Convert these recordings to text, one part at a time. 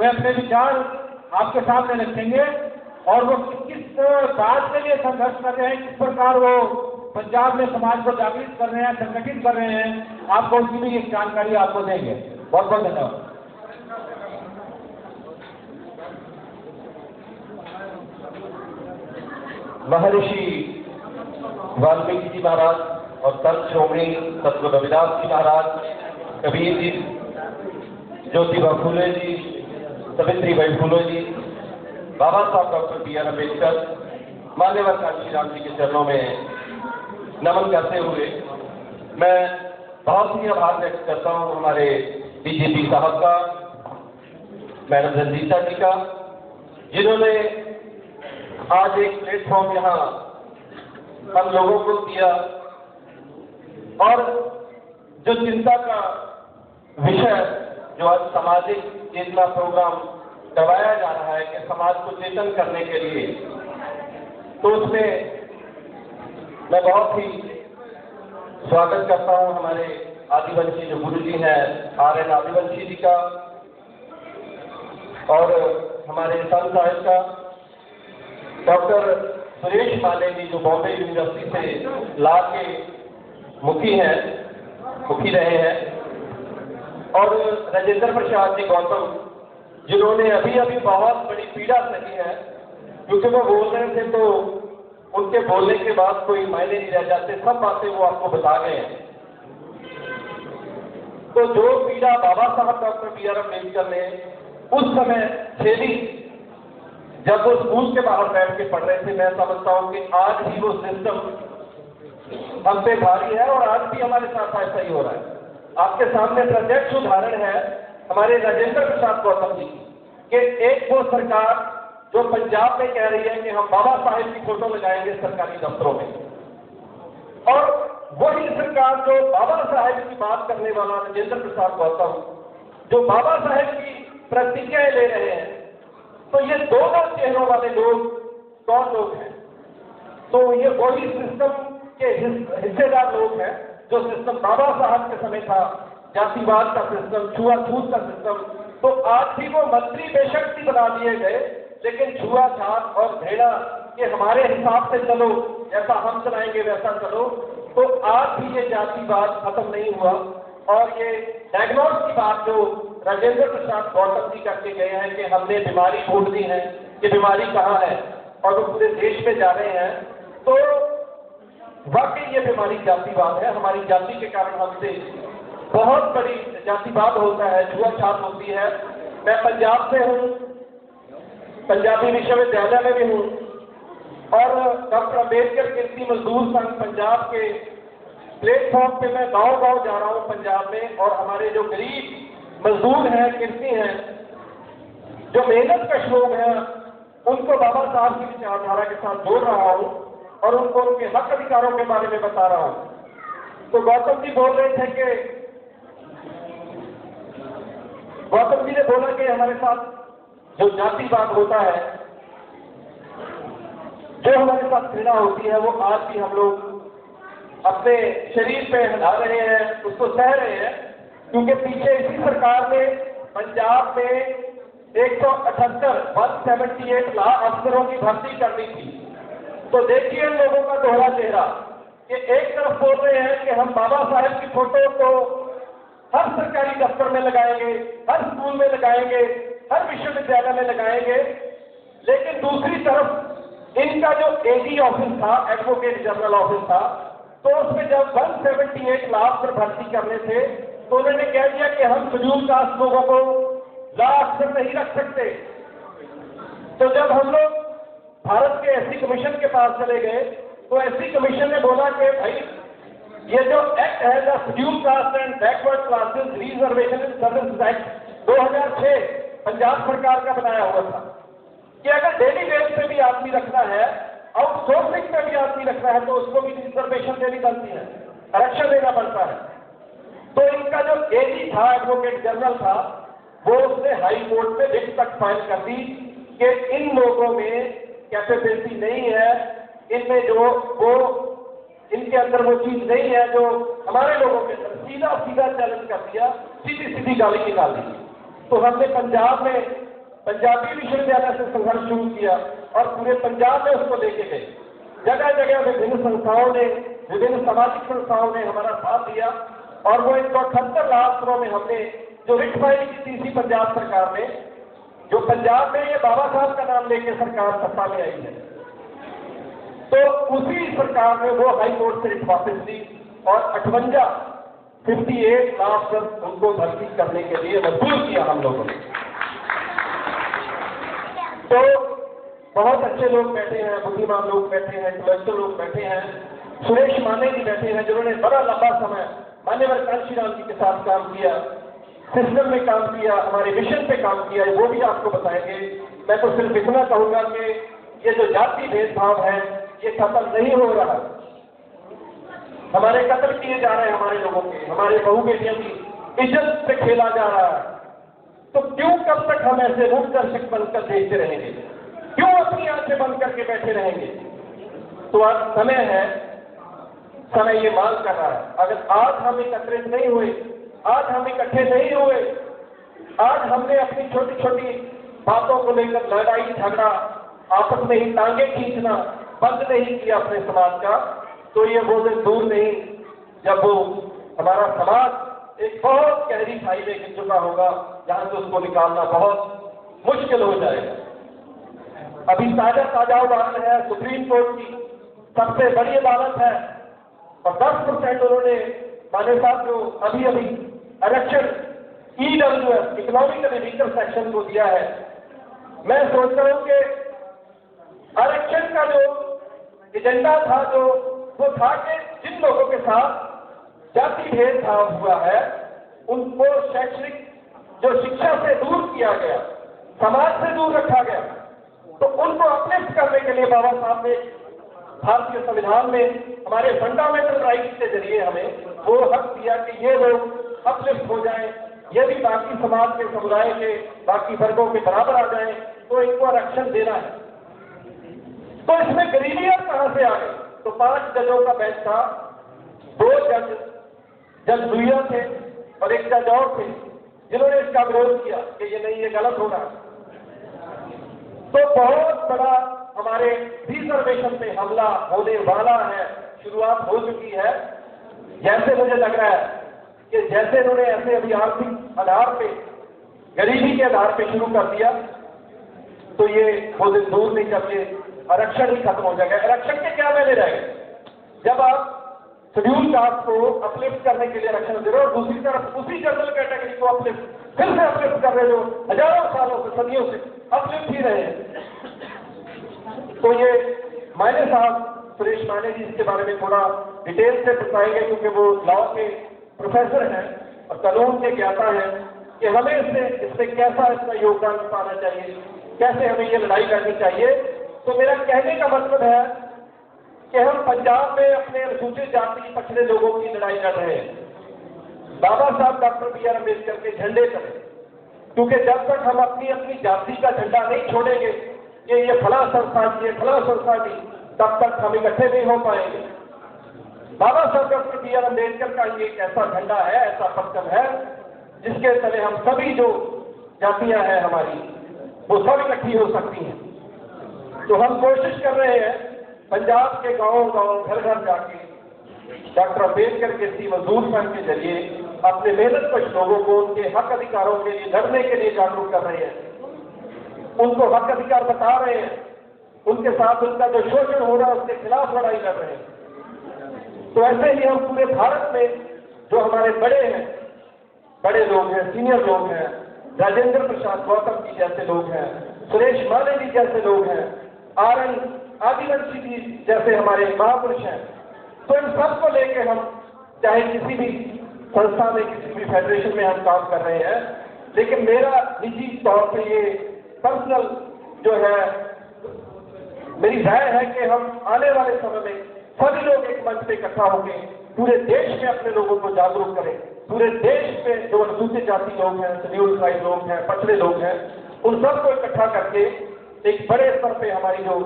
वे अपने विचार आपके सामने रखेंगे और वो किस बात के लिए संघर्ष कर रहे हैं, किस प्रकार वो पंजाब में समाज को जागृत कर रहे हैं, संगठित कर रहे हैं, आपको उसकी भी एक जानकारी आपको देंगे। बहुत बहुत धन्यवाद। महर्षि वाल्मीकि जी महाराज और संत श्रोमणी सतगुरु रविदास जी महाराज, कबीर जी, ज्योतिबा फुले जी, सावित्रीबाई फुले जी, बाबा साहब डॉक्टर बी आर अम्बेडकर, मान्यवर कांशीराम जी के चरणों में नमन करते हुए मैं बहुत ही आभार व्यक्त करता हूं हमारे डीजीपी साहब का, मैडम रंजीता जी का, जिन्होंने आज एक प्लेटफॉर्म यहाँ हम लोगों को दिया और जो चिंता का विषय जो आज सामाजिक चेतना प्रोग्राम करवाया जा रहा है कि समाज को चेतन करने के लिए, तो उसमें मैं बहुत ही स्वागत करता हूं हमारे आदिवंशी जो गुरु जी हैं RN आदिवंशी जी का और हमारे संत साहिब का, डॉक्टर सुरेश माले जी जो बॉम्बे यूनिवर्सिटी से लॉ के मुखी रहे हैं, और राजेंद्र प्रसाद जी गौतम जिन्होंने अभी अभी बहुत बड़ी पीड़ा सही है, क्योंकि वो बोल रहे थे तो उनके बोलने के बाद कोई मायने नहीं रह जाते, सब बातें वो आपको बता गए हैं। तो जो पीड़ा बाबा साहब डॉक्टर बी आर अम्बेडकर ने उस समय झेली जब वो स्कूल के बाहर बैठ के पढ़ रहे थे, मैं समझता हूं कि आज भी वो सिस्टम हम पे भारी है और आज भी हमारे साथ ऐसा ही हो रहा है। आपके सामने प्रत्यक्ष उदाहरण है हमारे राजेंद्र प्रसाद गौतम जी कि एक वो सरकार जो पंजाब में कह रही है कि हम बाबा साहेब की फोटो लगाएंगे सरकारी दफ्तरों में, और वही सरकार जो बाबा साहेब की बात करने वाला राजेंद्र प्रसाद गौतम जो बाबा साहेब की प्रतिज्ञाएं ले रहे हैं, तो ये दोनों चेहरों वाले लोग कौन लोग हैं? तो ये वही सिस्टम के हिस्सेदार लोग हैं जो सिस्टम बाबा साहब के समय था, जातिवाद का सिस्टम, छुआछूत का सिस्टम। तो आज भी वो मंत्री बेशक ही बना दिए गए, लेकिन छुआछूत और घृणा के हमारे हिसाब से चलो, जैसा हम चलाएंगे वैसा चलो, तो आज भी ये जातिवाद खत्म नहीं हुआ। और ये डायग्नोस की बात जो राजेंद्र प्रसाद गौतम जी करके गए हैं कि हमने बीमारी ढूंढ दी है कि बीमारी कहाँ है, और वो पूरे देश में जा रहे हैं, तो वाकई ये बीमारी जातिवाद है। हमारी जाति के कारण हमसे बहुत बड़ी जातिवाद होता है, छुआछूत होती है। मैं पंजाब से हूँ, पंजाबी विश्वविद्यालय में भी हूँ, और डॉक्टर अम्बेडकर कृषि मजदूर संघ पंजाब के प्लेटफॉर्म पे मैं गांव-गांव जा रहा हूँ पंजाब में, और हमारे जो गरीब मजदूर हैं, कृषि हैं, जो मेहनत कश लोग हैं, उनको बाबा साहब की विचारधारा के साथ जोड़ रहा हूँ और उनको उनके हक अधिकारों के बारे में बता रहा हूँ। तो गौतम जी बोल रहे थे कि गौतम जी ने बोला कि हमारे साथ जो जातिवाद होता है, जो हमारे साथ घृणा होती है, वो आज भी हम लोग अपने शरीर पे हटा रहे हैं, उसको सह रहे हैं, क्योंकि पीछे इसी सरकार ने पंजाब में 178 लाख अफसरों की भर्ती करनी थी। तो देखिए इन लोगों का दोहरा चेहरा कि एक तरफ बोल रहे हैं कि हम बाबा साहेब की फोटो को हर सरकारी दफ्तर में लगाएंगे, हर स्कूल में लगाएंगे, हर विश्वविद्यालय में लगाएंगे, लेकिन दूसरी तरफ इनका जो एडी ऑफिस था, एडवोकेट जनरल ऑफिस था, तो उसमें जब 178 लाख पर भर्ती करने थे, तो उन्होंने कह दिया कि हम शेड्यूल कास्ट लोगों को ला अफसर नहीं रख सकते। तो जब हम लोग भारत के एससी कमीशन के पास चले गए, तो एससी कमीशन ने बोला कि भाई ये जो एक्ट है, the schedule caste and backward classes reservation and services act 2006 Punjab सरकार का बनाया हुआ था कि अगर डेली वेज पे भी आदमी रखना है, आउटसोर्सिंग पे भी आदमी रखना है, तो उसको भी रिजर्वेशन देनी पड़ती है, आरक्षण देना पड़ता है। तो इनका जो एडी था, एडवोकेट जनरल था, वो उसने हाई कोर्ट में रिट तक फाइल कर दी कि इन लोगों में कैपेबिलिटी नहीं है, इनमें जो वो इनके अंदर वो चीज नहीं है जो हमारे लोगों के अंदर। सीधा सीधा चैलेंज कर दिया, सीधी सीधी गाली निकाल दी। तो हमने पंजाब में पंजाबी विश्वविद्यालय से संघर्ष शुरू किया और पूरे पंजाब में उसको लेके गए। जगह जगह विभिन्न संस्थाओं ने, विभिन्न सामाजिक संस्थाओं ने हमारा साथ दिया और वो 178 लाख करोड़ में हमने जो रिट फाइल की थी इसी पंजाब सरकार ने, जो पंजाब में ये बाबा साहब का नाम लेके सरकार सत्ता में आई है, तो उसी सरकार ने वो हाई कोर्ट से रिट वापस ली और 58 लाख पर उनको भर्ती करने के लिए मजबूर किया हम लोगों ने। तो बहुत अच्छे लोग बैठे हैं, बुद्धिमान लोग बैठे हैं, इंटेलेक्चुअल लोग बैठे हैं, सुरेश माने जी बैठे हैं जिन्होंने बड़ा लंबा समय मान्यवर कांशीराम जी के साथ काम किया, सिस्टम में काम किया, हमारे मिशन पे काम किया, वो भी आपको बताएंगे। मैं तो सिर्फ इतना कहूंगा कि ये जो जाति भेदभाव है ये खत्म नहीं हो रहा। हमारे कत्ल किए जा रहे हैं, हमारे लोगों के, हमारे बहू बेटियों की इज्जत से खेला जा रहा है। तो क्यों कब तक हम ऐसे रूपदर्शक बनकर देखते रहेंगे? क्यों अपनी आंखें बंद करके बैठे रहेंगे? तो आज समय है, समय ये मांग कर रहा है। अगर आज हम एकत्रित नहीं हुए, आज हम इकट्ठे नहीं हुए, आज हमने अपनी छोटी छोटी बातों को लेकर लड़ाई झगड़ा, आपस में ही टांगे खींचना बंद नहीं किया अपने समाज का, तो ये वो दिन दूर नहीं जब वो हमारा समाज एक बहुत गहरी खाई में गिर चुका होगा, जहां से उसको निकालना बहुत मुश्किल हो जाएगा। अभी ताजा उदाहरण है सुप्रीम कोर्ट की, सबसे बड़ी अदालत है और 10% उन्होंने माने साहब जो अभी आरक्षण EWS इकोनॉमिकली वीकर सेक्शन को दिया है। मैं सोचता हूं कि आरक्षण का जो एजेंडा था, जो वो था कि जिन लोगों के साथ जाति भेदभाव हुआ है उनको शैक्षणिक जो शिक्षा से दूर किया गया, समाज से दूर रखा गया, तो उनको अपलिफ्ट करने के लिए बाबा साहब ने भारतीय संविधान में हमारे फंडामेंटल राइट्स के जरिए हमें वो हक दिया कि ये लोग अपलिफ्ट हो जाएं, ये भी बाकी समाज के समुदाय के बाकी वर्गों के बराबर आ जाएं, तो इनको आरक्षण देना है। तो इसमें गरीबियत कहां से आ गई? तो 5 जजों का बेंच था, 2 जज दुइया थे और 1 जज और थे जिन्होंने इसका विरोध किया कि ये नहीं, ये गलत हो रहा। तो बहुत बड़ा हमारे रिजर्वेशन पे हमला होने वाला है, शुरुआत हो चुकी है। जैसे मुझे लग रहा है कि जैसे उन्होंने ऐसे अभी आर्थिक आधार पे, गरीबी के आधार पे शुरू कर दिया, तो ये वो दिन दूर नहीं जब ये आरक्षण ही खत्म हो जाएगा। आरक्षण के क्या मैंने रहेगा? जब आप शेड्यूल कास्ट को अपलिफ्ट करने के लिए आरक्षण दे रहे हो और दूसरी तरफ उसी जनरल कैटेगरी को अपलिफ्ट फिर से अपलिफ्ट कर रहे हो, हजारों सालों से, सदियों से अपलिफ्ट ही रहे। तो ये माने साहब, सुरेश माने जी, इसके बारे में थोड़ा डिटेल से बताएंगे क्योंकि वो लॉ के प्रोफेसर हैं और कानून के ज्ञाता हैं कि हमें इससे कैसा इसका योगदान पाना चाहिए, कैसे हमें ये लड़ाई करनी चाहिए। तो मेरा कहने का मतलब है कि हम पंजाब में अपने अनुसूचित जाति पछड़े लोगों की लड़ाई लड़ रहे हैं। बाबा साहब डॉक्टर BR अम्बेडकर के झंडे तले, क्योंकि जब तक हम अपनी जाति का झंडा नहीं छोड़ेंगे कि ये फला संस्था की, ये फला संस्था की, तब तक हम इकट्ठे नहीं हो पाएंगे। बाबा साहब डॉक्टर BR अम्बेडकर का ये एक ऐसा झंडा है, ऐसा परचम है जिसके तले हम सभी जो जातियां हैं हमारी, वो सब इकट्ठी हो सकती हैं। तो हम कोशिश कर रहे हैं पंजाब के गांव-गांव, घर-घर जाके डॉक्टर अम्बेडकर के इसी मजदूर संघ के जरिए अपने मेहनतकश लोगों को उनके हक अधिकारों के लिए लड़ने के लिए जागरूक कर रहे हैं, उनको हक अधिकार बता रहे हैं, उनके साथ उनका जो शोषण हो रहा है उसके खिलाफ लड़ाई लड़ रहे हैं। तो ऐसे ही हम पूरे भारत में जो हमारे बड़े लोग हैं, सीनियर लोग हैं, राजेंद्र प्रसाद गौतम जी जैसे लोग हैं, सुरेश माने जी जैसे लोग हैं, RN आदिवासी जी जैसे हमारे महापुरुष हैं, तो इन सबको लेके हम चाहे किसी भी संस्था में, किसी भी फेडरेशन में हम काम कर रहे हैं, लेकिन मेरा निजी तौर पे ये पर्सनल जो है मेरी राय है कि हम आने वाले समय में सभी लोग एक मंच पे इकट्ठा होंगे, पूरे देश में अपने लोगों को जागरूक करें, पूरे देश में जो अनुसूचित जाति लोग हैं, शेड्यूल ट्राइब लोग हैं, पछड़े लोग हैं, उन सबको इकट्ठा करके एक बड़े स्तर पे हमारी जो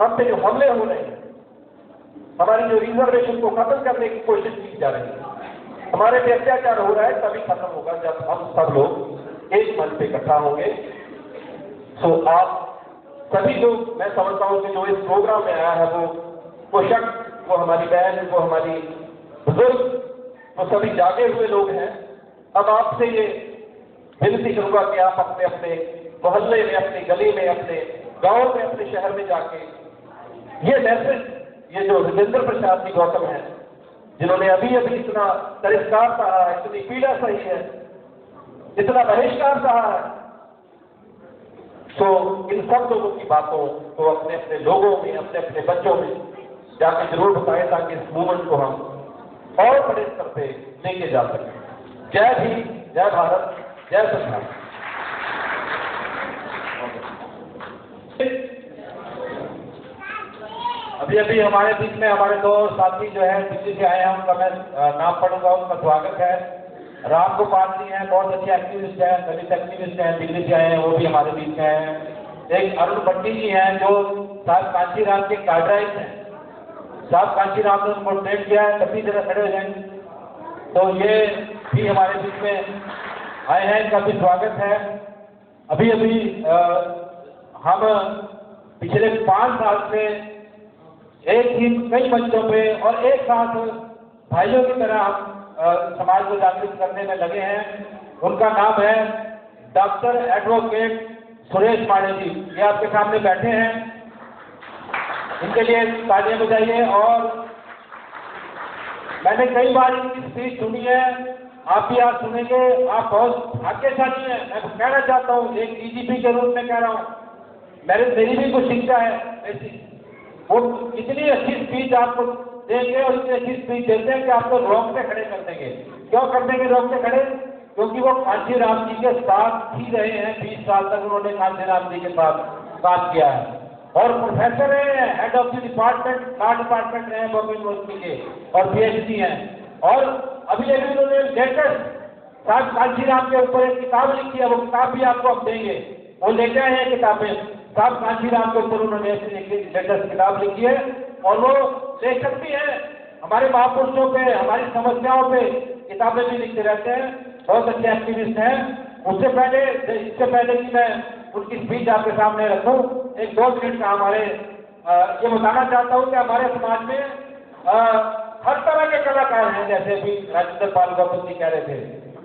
हम पे जो हमले हो रहे हैं, हमारी जो रिजर्वेशन को खत्म करने की कोशिश की जा रही है, हमारे पे अत्याचार हो रहा है, तभी खत्म होगा जब हम सब लोग एक मंच पे इकट्ठा होंगे। सो आप सभी लोग, मैं समझता हूं कि जो इस प्रोग्राम में आया है वो शख्स, वो हमारी बहन, वो हमारी बुजुर्ग, वो सभी जागे हुए लोग हैं। अब आपसे ये विनती करूंगा कि आप अपने अपने मोहल्ले में, अपनी गली में, अपने गांव में, अपने शहर में जाके ये मैसेज, ये जो राजेंद्र प्रसाद जी गौतम है, जिन्होंने अभी अभी इतना तिरस्कार सहा है, इतनी पीड़ा सही है, इतना बहिष्कार सहा है, तो इन सब लोगों की बातों को अपने अपने लोगों में, अपने अपने बच्चों में जाके जरूर बताएं, ताकि इस मूवमेंट को हम और बड़े स्तर पे लेके जा सकें। जय भीम, जय भारत, जय संविधान। अभी अभी हमारे बीच में हमारे दो साथी जो है दिल्ली से आए हैं, उनका मैं नाम पढ़ूंगा, उनका स्वागत है। राम गोपाल जी हैं, बहुत अच्छे एक्टिविस्ट हैं, दलित एक्टिविस्ट हैं, दिल्ली से आए हैं, वो भी हमारे बीच में हैं। एक अरुण भट्टी जी हैं जो साहब कांचीराम के कार्डराइट हैं, साहब कांचीराम ने उनको ट्रेन किया है, कभी जगह खड़े हो जाएंगे, तो ये भी हमारे बीच में आए हैं, इनका भी स्वागत है। अभी अभी हम पिछले 5 साल से एक ही कई मंचों पे और एक साथ भाइयों की तरह हम समाज को जागृत करने में लगे हैं। उनका नाम है डॉक्टर एडवोकेट सुरेश पांडे जी, ये आपके सामने बैठे हैं, इनके लिए तालियां बजाइए। और मैंने कई बार इनकी स्पीच सुनी है, आप भी आज सुनेंगे। आप बहुत भाग्यशाली हैं, मैं कहना चाहता हूँ, एक डीजीपी के रूप में कह रहा हूँ, मेरी भी कुछ शिक्षा है ऐसी। वो इतनी अच्छी स्पीच आपको देंगे और इतनी अच्छी स्पीच देते हैं कि आपको रोंगटे खड़े कर देंगे। क्यों कर देंगे रोंगटे खड़े? क्योंकि वो कांचीराम जी के साथ ही रहे हैं, 20 साल तक उन्होंने कांचीराम जी के साथ काम किया है, और प्रोफेसर रहे हैं, head of the department, law department रहे हैं बॉम्बे यूनिवर्सिटी के, और PhD हैं। और अभी अभी उन्होंने लेटेस्ट साहब कांचीराम के ऊपर एक किताब लिखी है, वो किताब भी आपको अब देंगे, वो लेके आए हैं किताबें। साहब कांचीराम के ऊपर उन्होंने लेटेस्ट किताब लिखी है, और वो लेखक भी है, हमारे महापुरुषों पे, हमारी समस्याओं पे किताबें भी लिखते रहते हैं, बहुत अच्छे एक्टिविस्ट हैं। इससे पहले कि मैं उनकी स्पीच आपके सामने रखूं, एक 2 मिनट का हमारे ये बताना चाहता हूं कि हमारे समाज में हर तरह के कलाकार हैं, जैसे अभी राजेंद्र पाल गौतम जी कह रहे थे,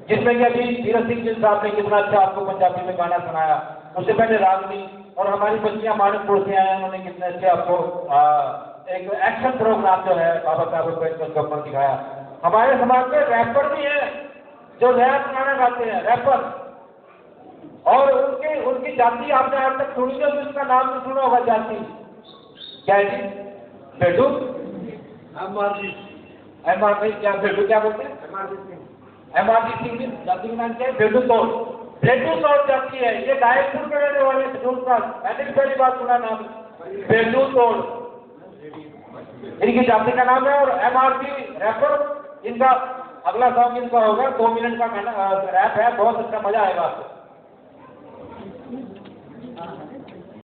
जिसमें कि अभी धीरज सिंह जी साहब ने कितना अच्छा आपको पंजाबी में गाना सुनाया, उससे पहले रागनी, और हमारी बच्चियां मानकपुर से आए, उन्होंने कितने अच्छे आपको एक एक्शन प्रोग्राम जो है बाबा साहब अम्बेडकर के ऊपर दिखाया। हमारे समाज में रैपर भी हैं जो रैप गाना गाते हैं, रैपर, और उनकी जाति आपने आज तक सुनी है, उसका नाम नहीं सुना होगा जाति, क्या है जी? बेटू MRD क्या, बेटू क्या बोलते हैं? MRD सिंह जाति का नाम क्या है? बेटू तोड़, बेटू तोड़ जाति है। ये गायकपुर के रहने वाले बुजुर्ग का, मैंने भी पहली बार सुना नाम, बेटू तोड़ इनकी जाति का नाम है। और MRD रैपर, इनका अगला सॉन्ग इनका होगा, 2 मिनट का गाना रैप है, बहुत अच्छा, मजा आएगा आपको।